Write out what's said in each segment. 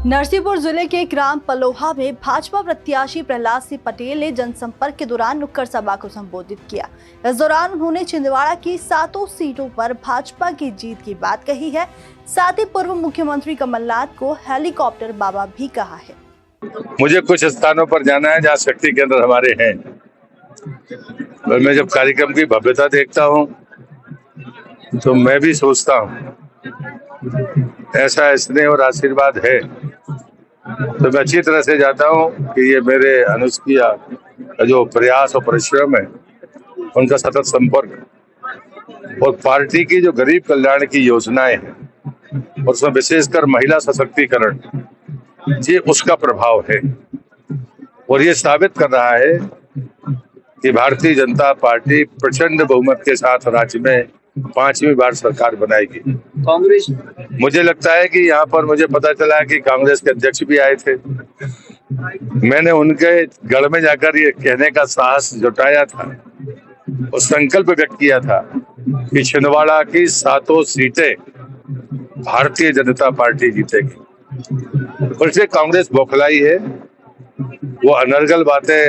नरसिंहपुर जिले के ग्राम पलोहा में भाजपा प्रत्याशी प्रहलाद सिंह पटेल ने जनसंपर्क के दौरान नुक्कड़ सभा को संबोधित किया। इस दौरान उन्होंने छिंदवाड़ा की 7 सीटों पर भाजपा की जीत की बात कही है। साथ ही पूर्व मुख्यमंत्री कमलनाथ को हेलीकॉप्टर बाबा भी कहा है। मुझे कुछ स्थानों पर जाना है जहाँ शक्ति केंद्र हमारे हैं, और मैं जब कार्यक्रम की भव्यता देखता हूँ तो मैं भी सोचता हूँ ऐसा स्नेह और आशीर्वाद है तो मैं अच्छी तरह से जाता हूँ कि ये मेरे अनुष्कीय जो प्रयास और परिश्रम है उनका सतत संपर्क और पार्टी की जो गरीब कल्याण की योजनाएं हैं और उसमें विशेषकर महिला सशक्तिकरण, ये उसका प्रभाव है। और ये साबित कर रहा है कि भारतीय जनता पार्टी प्रचंड बहुमत के साथ राज्य में 5वीं बार सरकार बनाएगी। कांग्रेस, मुझे लगता है कि यहाँ पर मुझे पता चला कि कांग्रेस के अध्यक्ष भी आए थे। मैंने उनके गढ़ में जाकर ये कहने का साहस जुटाया था और संकल्प व्यक्त किया था कि छिंदवाड़ा की 7 सीटें भारतीय जनता पार्टी जीतेगी। और इसलिए कांग्रेस बौखलाई है, वो अनर्गल बातें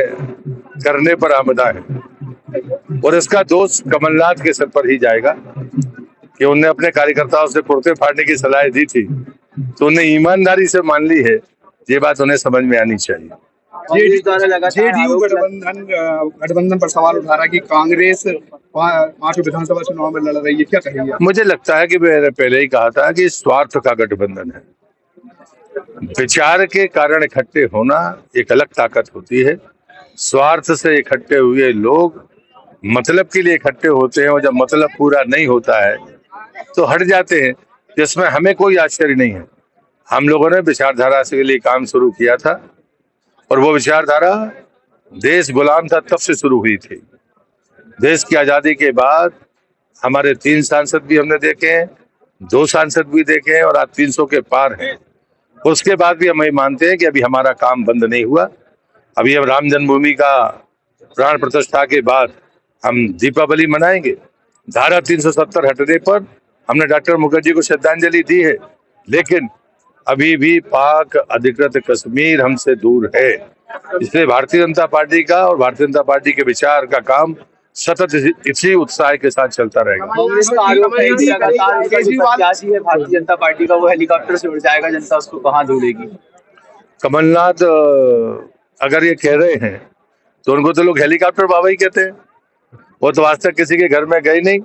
करने पर आमदा है और इसका दोष कमलनाथ के सर पर ही जाएगा कि उनने अपने कार्यकर्ताओं से कुर्ते फाड़ने की सलाह दी थी तो उन्हें ईमानदारी से मान ली है। ये बात उन्हें समझ में आनी चाहिए। जेडीयू गठबंधन पर सवाल उठा रहा है कि कांग्रेस 5 विधानसभा चुनाव में लड़ रही है, क्या कहेंगे? मुझे लगता है कि मैंने पहले ही कहा था कि स्वार्थ का गठबंधन है। विचार के कारण इकट्ठे होना एक अलग ताकत होती है। स्वार्थ से इकट्ठे हुए लोग मतलब के लिए इकट्ठे होते हैं और जब मतलब पूरा नहीं होता है तो हट जाते हैं, जिसमें हमें कोई आश्चर्य नहीं है। हम लोगों ने विचारधारा के लिए काम शुरू किया था और वो विचारधारा देश गुलाम था तब से शुरू हुई थी। देश की आजादी के बाद हमारे 3 सांसद भी हमने देखे हैं, 2 सांसद भी देखे हैं और आज 300 के पार हैं। उसके बाद भी हम ये मानते हैं कि अभी हमारा काम बंद नहीं हुआ। अभी हम राम जन्मभूमि का प्राण प्रतिष्ठा के बाद हम दीपावली मनाएंगे। धारा 370 हटने पर हमने डॉक्टर मुखर्जी को श्रद्धांजलि दी है, लेकिन अभी भी पाक अधिकृत कश्मीर हमसे दूर है। इसलिए भारतीय जनता पार्टी का और भारतीय जनता पार्टी के विचार का काम सतत इसी उत्साह के साथ चलता रहेगा। कांग्रेस का आरोप है कि लगातार प्रत्याशी है भारतीय जनता पार्टी का, वो हेलीकॉप्टर से उड़ जाएगा, जनता उसको कहाँ ढूंढेगी? कमलनाथ अगर ये कह रहे हैं तो उनको तो लोग हेलीकॉप्टर बाबा ही कहते हैं। वो तो आज तक किसी के घर में गए नहीं।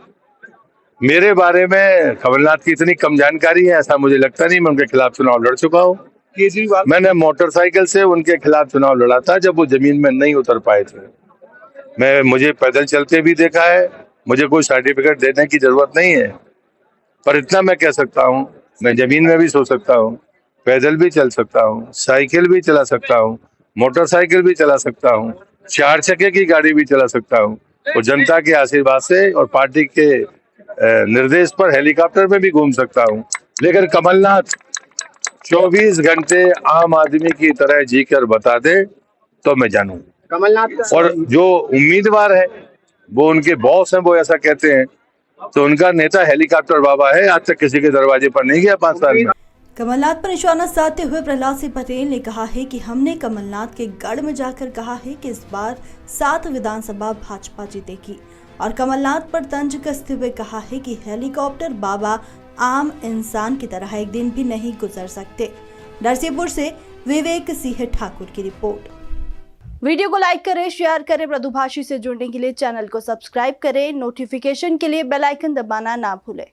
मेरे बारे में कमलनाथ की इतनी कम जानकारी है ऐसा मुझे लगता नहीं। मैं उनके खिलाफ चुनाव लड़ चुका हूँ। केजरीवाल, मैंने मोटरसाइकिल से उनके खिलाफ चुनाव लड़ा था जब वो जमीन में नहीं उतर पाए थे। मुझे पैदल चलते भी देखा है, मुझे कोई सर्टिफिकेट देने की जरूरत नहीं है। पर इतना मैं कह सकता हूँ, मैं जमीन में भी सो सकता हूँ, पैदल भी चल सकता हूँ, साइकिल भी चला सकता हूँ, मोटरसाइकिल भी चला सकता हूँ, 4 चक्के की गाड़ी भी चला सकता हूँ और जनता के आशीर्वाद से और पार्टी के निर्देश पर हेलीकॉप्टर में भी घूम सकता हूँ। लेकिन कमलनाथ 24 घंटे आम आदमी की तरह जीकर बता दे तो मैं जानूं। कमलनाथ और जो उम्मीदवार है वो उनके बॉस हैं, वो ऐसा कहते हैं तो उनका नेता हेलीकॉप्टर बाबा है। आज तक किसी के दरवाजे पर नहीं गया 5 साल में। कमलनाथ पर निशाना साधते हुए प्रहलाद सिंह पटेल ने कहा है कि हमने कमलनाथ के गढ़ में जाकर कहा है कि इस बार 7 विधानसभा भाजपा जीतेगी और कमलनाथ पर तंज कसते हुए कहा है कि हेलीकॉप्टर बाबा आम इंसान की तरह एक दिन भी नहीं गुजर सकते। नरसिंहपुर से विवेक सिंह ठाकुर की रिपोर्ट। वीडियो को लाइक करें, शेयर करें। मृदुभाषी से जुड़ने के लिए चैनल को सब्सक्राइब करें। नोटिफिकेशन के लिए बेल आइकन दबाना ना भूलें।